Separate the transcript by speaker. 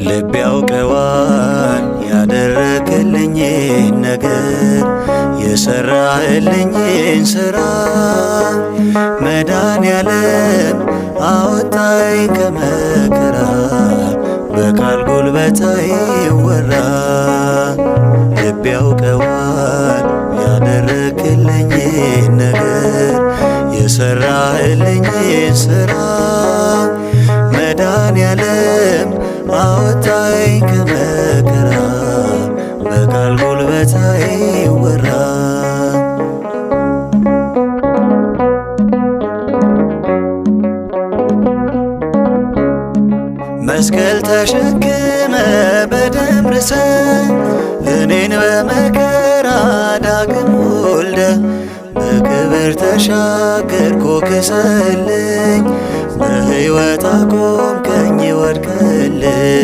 Speaker 1: ልብ ያውቀዋል ያደረክልኝን ነገር የሰራህልኝን ሥራ መድኃኔዓለም አወጣኝ ከመከራ በቃል ጉልበት አይወራ። ልብ ያውቀዋል ያደረክልኝን ነገር የሰራህልኝን ሥራ መድኃኔዓለም አወጣኝ ከመከራ በቃል ጉልበት አይወራ። መስቀል ተሸክመ በደም ርሰ እኔን በመከራ ዳግም ወልደ በክብር ተሻገርኩ ክሰልኝ በሕይወት አቆምከኝ ወድቀህልኝ።